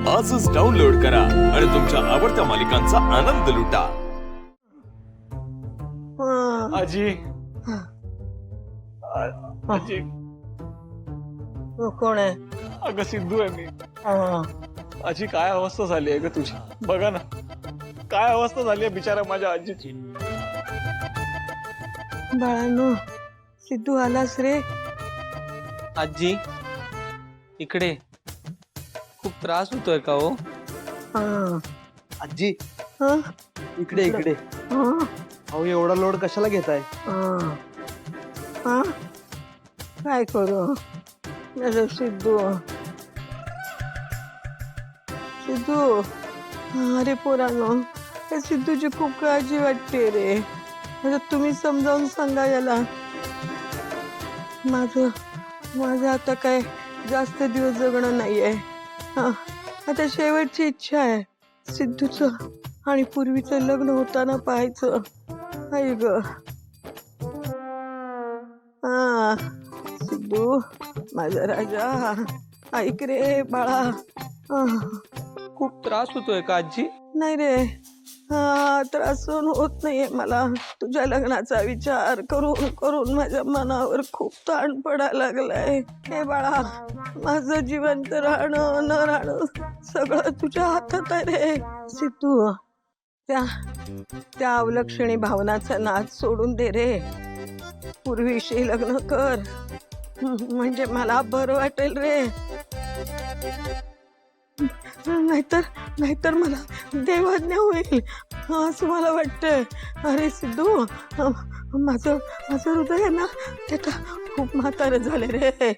आजच डाउनलोड करा आणि तुमच्या आवडत्या मालिकांचा आनंद लुटा। आजी आजी कोण आहे? अगं सिद्धू आहे मी। आजी काय अवस्था झाली आहे ग तुझी, बघा ना काय अवस्था झाली आहे बिचारा माझ्या आजीची। बाळांनो, सिद्धू आलास रे? आजी इकडे खूप त्रास होतोय का हो? आजी हा? इकडे इकडे। हा? अहो एवढा लोड कशाला घेताय? हा? काय करू माझं सिद्धू? सिद्धू, अरे पोरांनो, त्या सिद्धूची खूप काळजी वाटते रे। आता तुम्ही समजावून सांगा याला। माझं आता काय जास्त दिवस जगणं नाहीये। आता शेवटची इच्छा आहे सिद्धूचं आणि पूर्वीचं लग्न होताना पाहायचं। आई ग, सिद्धू माझा राजा, ऐक रे बाळा। खूप त्रास होतोय का आजी? नाही रे, त्रास सहन होत नाहीये मला। तुझ्या लग्नाचा विचार करून करून माझ्या मनावर खूप ताण पडायला लागलाय। हे बाळा, माझं जिवंत राहणं न राहणं सगळं तुझ्या हातात आहे रे। सिद्धू, त्या अवलक्षणी भावनाचा नाद सोडून दे रे। पूर्वीशी लग्न कर, म्हणजे मला बरं वाटेल रे। नाहीतर मला देवाज्ञा होईल असं मला वाटतंय। अरे सिद्धू, माझं हृदय आहे ना, ते तर खूप म्हातारं झाले रे।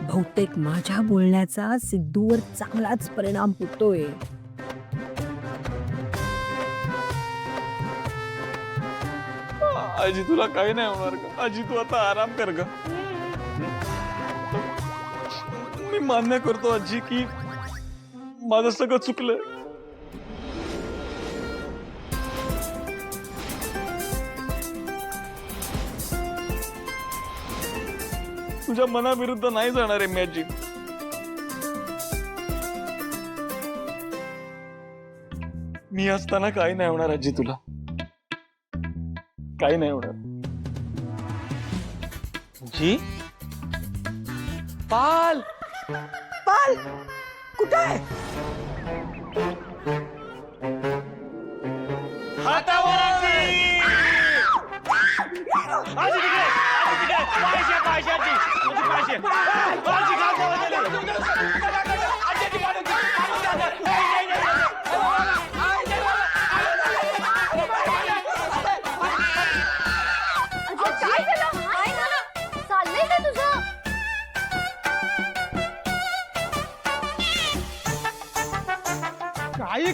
बहुतेक माझ्या बोलण्याचा सिद्धूवर चांगलाच परिणाम होतोय। आजी तुला काही नाही होणार का? आजी तू आता आराम कर ग। मी मान्य करतो आजी की माझं सगळं चुकलं। तुझ्या मनाविरुद्ध नाही जाणार आहे मी आजी। मी असताना काही नाही होणार आजी, तुला काही नाही होणार। जी पाल पाल कुठे आहे?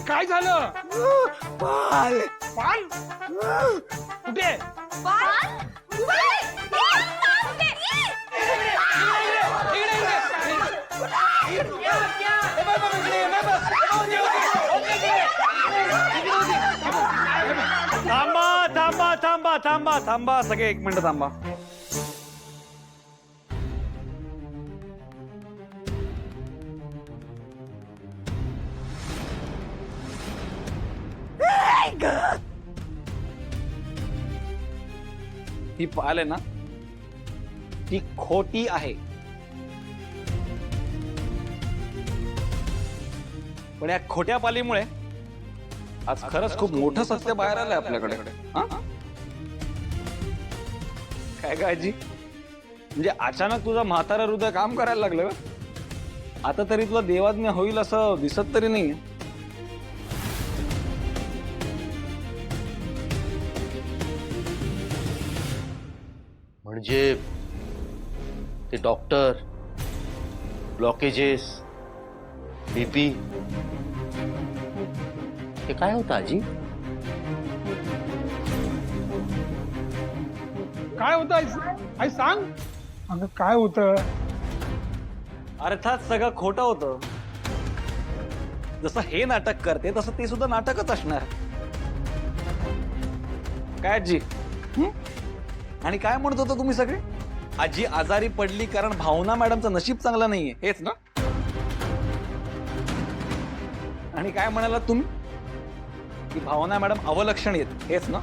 काय झालं? पाल पाल कुठे? थांबा थांबा थांबा थांबा थांबा, सगळे एक मिनिट थांबा। ही पाल आहे ना, ती खोटी आहे। पण या खोट्या पालीमुळे आज खरंच खूप मोठं सत्य बाहेर आलंय आपल्याकडे। काय काळजी म्हणजे अचानक तुझं म्हातारा हृदय काम करायला लागलं का? आता तरी तुला देवाज्ञा होईल असं दिसत तरी नाही। म्हणजे ते डॉक्टर, ब्लॉकेजेस, बीपी, हे काय होतं आजी? काय होतं आई सांग? अगं काय होतं? अर्थात सगळं खोटं होतं. जसं हे नाटक करते तसं ते सुद्धा नाटकच असणार. काय आजी? आणि काय म्हणत होता तुम्ही सगळे? आजी आजारी पडली कारण भावना मॅडमचं नशीब चांगलं नाहीये, हेच ना? आणि काय म्हणालात तुम्ही? की भावना मॅडम अवलक्षण येत, हेच ना?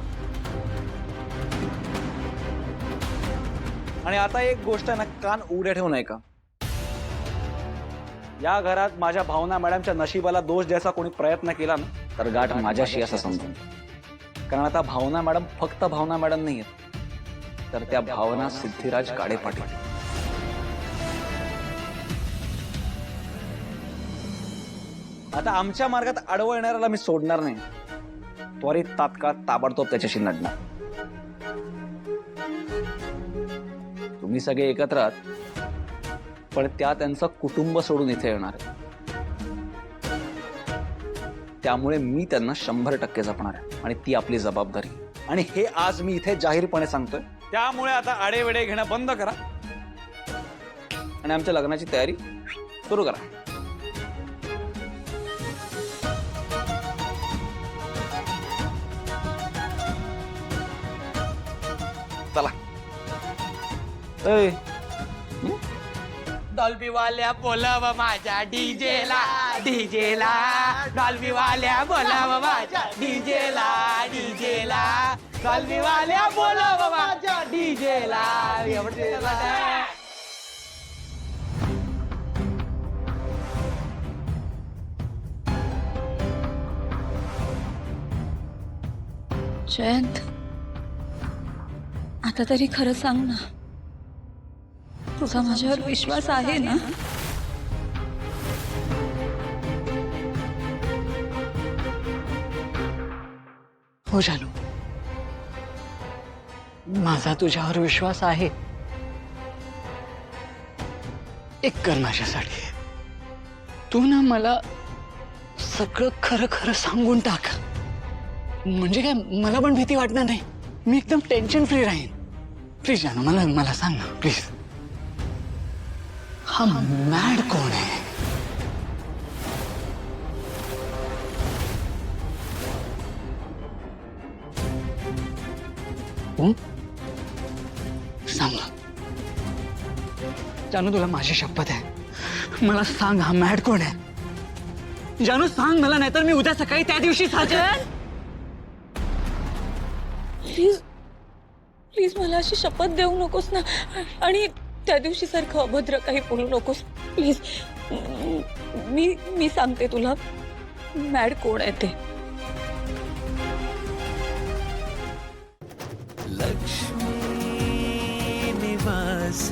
आणि आता एक गोष्ट आहे ना, कान उघडे ठेवू नये का? या घरात माझ्या भावना मॅडमच्या नशिबाला दोष द्यायचा कोणी प्रयत्न केला ना, तर गाठ माझ्याशी असं समजून. कारण आता भावना मॅडम फक्त भावना मॅडम नाही आहेत, तर त्या भावना सिद्धिराज काळे पाटील. आता आमच्या मार्गात आडवं येणाऱ्याला मी सोडणार नाही. त्वरित तात्काळ ताबडतोब त्याच्याशी लढणार. तुम्ही सगळे एकत्र आहात, पण त्या त्यांचं कुटुंब सोडून इथे येणार आहे. त्यामुळे मी त्यांना 100% जपणार आहे आणि ती आपली जबाबदारी. आणि हे आज मी इथे जाहीरपणे सांगतोय. त्यामुळे आता आडेवेडे घेणं बंद करा आणि आमच्या लग्नाची तयारी सुरू करा. चला. डॉल्बी वाल्या बोलाव माझ्या डीजेला डीजेला, डॉल्बी वाल्या बोलाव माझ्या डीजेला डीजेला, डॉल्बी वाल्या बोलाव माझ्या डीजेला. जयंत, आता तरी खरं सांग ना, तुझा माझ्यावर विश्वास आहे ना? हो जानू, माझा तुझ्यावर विश्वास आहे. एक कर माझ्यासाठी, तू ना मला सगळं खरं खरं सांगून टाक. म्हणजे काय, मला पण भीती वाटणार नाही. मी एकदम टेन्शन फ्री राहीन. प्लीज जानू, मला सांग ना प्लीज. हा मॅड कोण आहे? सांग ना जानू, तुला माझी शपथ आहे, मला सांग हा मॅड कोण आहे? जानू सांग मला, नाहीतर मी उद्या सकाळी त्या दिवशी साजर. प्लीज प्लीज मला अशी शपथ देऊ नकोस ना, आणि त्या दिवशी सारखं अभद्र काही बोलू नकोस प्लीज. मी सांगते तुला मॅड कोण आहे ते. लक्ष्मी निवास